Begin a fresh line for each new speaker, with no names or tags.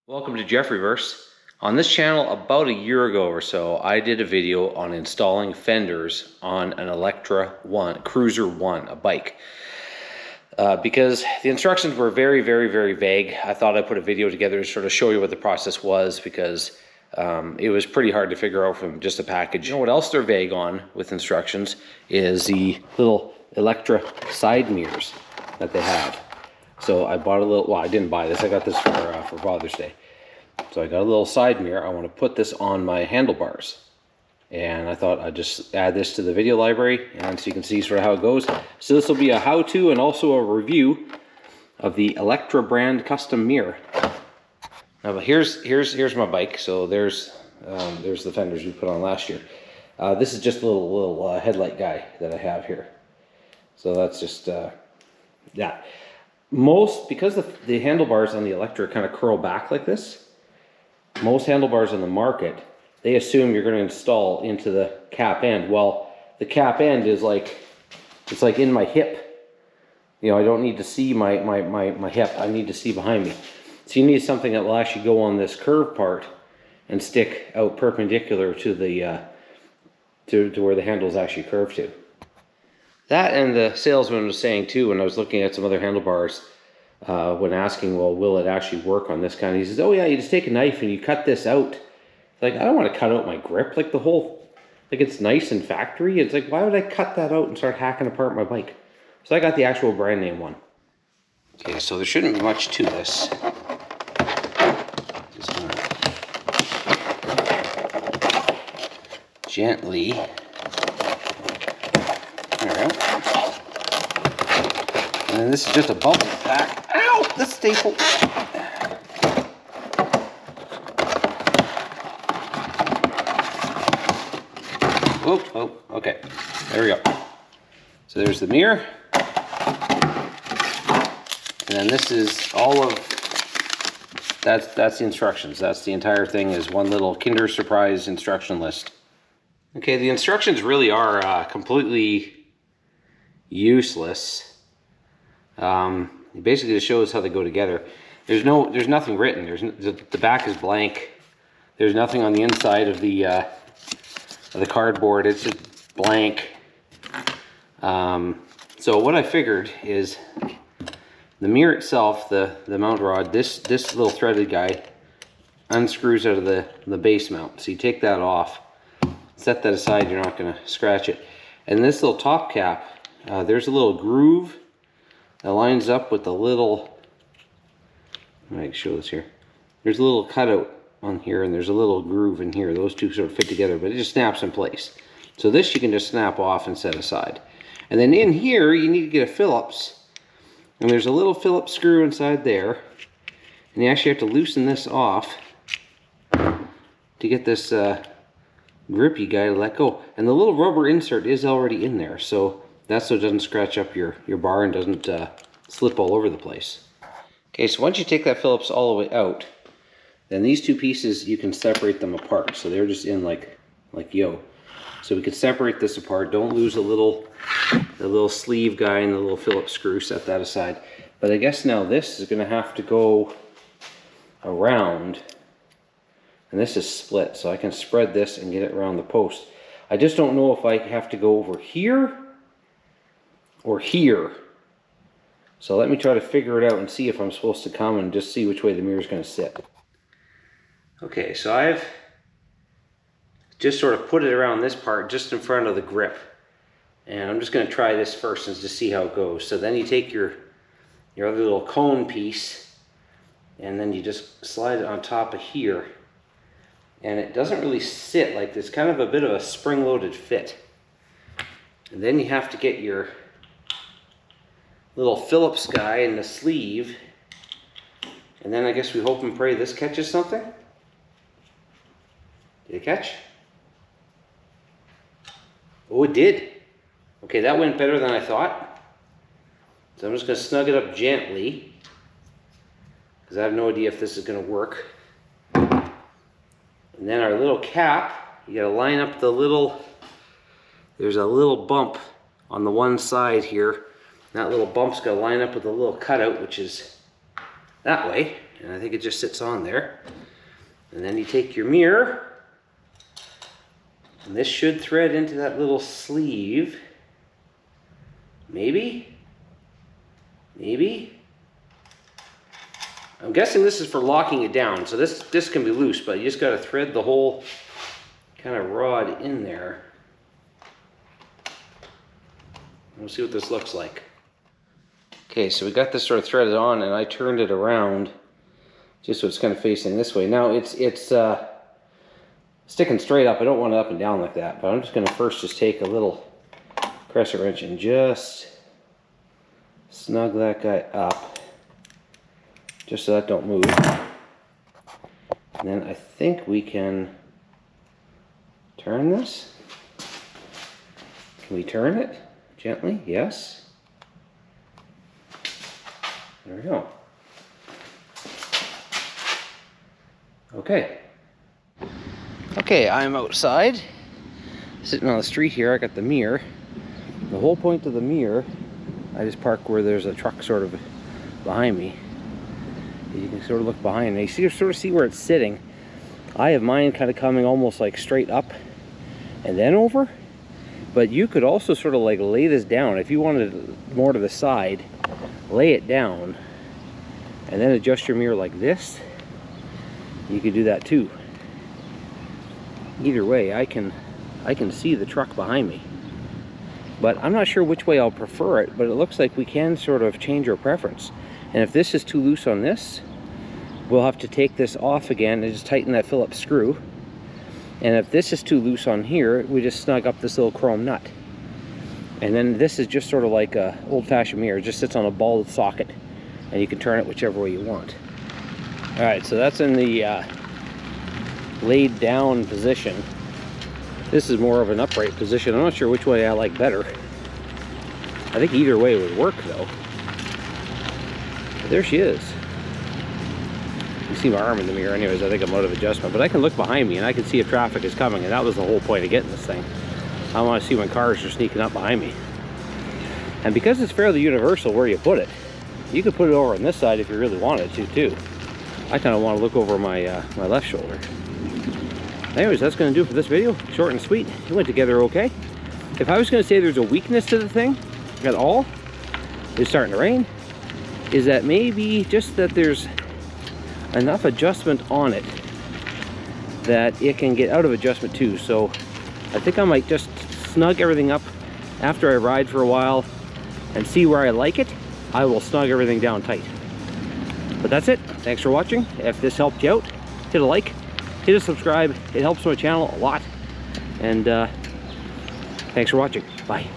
Welcome to Jeffreyverse. On this channel, about a year ago or so, I did a video on installing fenders on an Electra Cruiser 1, a bike. Because the instructions were very vague, I thought I'd put a video together to sort of show you what the process was, because it was pretty hard to figure out from just a package. You know what else they're vague on with instructions is the little Electra side mirrors that they have. So I bought a little, well, I didn't buy this, I got this for Father's Day. So I got a little side mirror. I want to put this on my handlebars. And I thought I'd just add this to the video library, and so you can see sort of how it goes. So this will be a how-to and also a review of the Electra brand custom mirror. Now, but here's my bike. So there's the fenders we put on last year. This is just a little headlight guy that I have here. So that's just, yeah. Because the handlebars on the Electra kind of curl back like this, most handlebars on the market, they assume you're going to install into the cap end. Well, the cap end is like, it's like in my hip. You know, I don't need to see my hip, I need to see behind me. So you need something that will actually go on this curved part and stick out perpendicular to the to where the handle is actually curved to. That, and the salesman was saying too, when I was looking at some other handlebars, when asking, well, will it actually work on this kind? He says, oh yeah, you just take a knife and you cut this out. Like, I don't want to cut out my grip. Like the whole, like it's nice and factory. It's like, why would I cut that out and start hacking apart my bike? So I got the actual brand name one. Okay, so there shouldn't be much to this. Just gonna gently. There we go. And then this is just a bubble pack. Ow! The staple. Oh, okay. There we go. So there's the mirror. And then this is all of, that's the instructions. That's the entire thing, is one little Kinder Surprise instruction list. Okay, the instructions really are completely useless. It basically just shows how they go together. There's nothing written. The back is blank. There's nothing on the inside of the cardboard. It's just blank. So what I figured is the mirror itself, the mount rod, this little threaded guy unscrews out of the base mount. So you take that off, set that aside. You're not going to scratch it. And this little top cap, there's a little groove that lines up with the little, I might show this here. There's a little cutout on here, and there's a little groove in here. Those two sort of fit together, but it just snaps in place. So this you can just snap off and set aside. And then in here, you need to get a Phillips. And there's a little Phillips screw inside there. And you actually have to loosen this off to get this grippy guy to let go. And the little rubber insert is already in there, so that's so it doesn't scratch up your bar and doesn't slip all over the place. Okay, so once you take that Phillips all the way out, then these two pieces, you can separate them apart. So they're just in like yo. So we can separate this apart. Don't lose the little sleeve guy and the little Phillips screw. Set that aside. But I guess now this is going to have to go around. And this is split, so I can spread this and get it around the post. I just don't know if I have to go over here or here. So let me try to figure it out and see if I'm supposed to come and just see which way the mirror is going to sit. Okay, so I've just sort of put it around this part just in front of the grip. And I'm just going to try this first and just see how it goes. So then you take your other little cone piece and then you just slide it on top of here. And it doesn't really sit like this, kind of a bit of a spring-loaded fit. And then you have to get your little Phillips guy in the sleeve. And then I guess we hope and pray this catches something. Did it catch? Oh, it did. Okay, that went better than I thought. So I'm just going to snug it up gently, because I have no idea if this is going to work. And then our little cap, you got to line up the little, there's a little bump on the one side here. That little bump's got to line up with a little cutout, which is that way. And I think it just sits on there. And then you take your mirror, and this should thread into that little sleeve. Maybe? Maybe? I'm guessing this is for locking it down, so this can be loose, but you just got to thread the whole kind of rod in there. We'll see what this looks like. Okay, so we got this sort of threaded on, and I turned it around just so it's kind of facing this way. Now it's sticking straight up. I don't want it up and down like that, but I'm just going to first just take a little crescent wrench and just snug that guy up, just so that don't move. And then I think we can turn this. Can we turn it gently? Yes. There we go. Okay. Okay, I'm outside, sitting on the street here. I got the mirror. The whole point of the mirror, I just park where there's a truck sort of behind me. You can sort of look behind me. You sort of see where it's sitting. I have mine kind of coming almost like straight up and then over. But you could also sort of like lay this down. If you wanted more to the side, lay it down and then adjust your mirror like this. You could do that too. Either way, I can see the truck behind me. But I'm not sure which way I'll prefer it, but it looks like we can sort of change our preference. And if this is too loose on this, we'll have to take this off again and just tighten that Phillips screw. And if this is too loose on here, we just snug up this little chrome nut. And then this is just sort of like a old-fashioned mirror. It just sits on a ball socket, and you can turn it whichever way you want. All right, so that's in the laid down position. This is more of an upright position. I'm not sure which way I like better. I think either way would work though. But there she is. You see my arm in the mirror anyways. I think I'm out of adjustment, but I can look behind me and I can see if traffic is coming, and that was the whole point of getting this thing. I want to see when cars are sneaking up behind me. And because it's fairly universal where you put it, you could put it over on this side if you really wanted to too. I kind of want to look over my my left shoulder. Anyways, that's going to do it for this video. Short and sweet. It went together okay. If I was going to say there's a weakness to the thing at all, it's starting to rain, is that maybe just that there's enough adjustment on it that it can get out of adjustment too. So I think I might just snug everything up after I ride for a while and see where I like it. I will snug everything down tight. But that's it. Thanks for watching. If this helped you out, hit a like, hit a subscribe. It helps my channel a lot. And thanks for watching. Bye.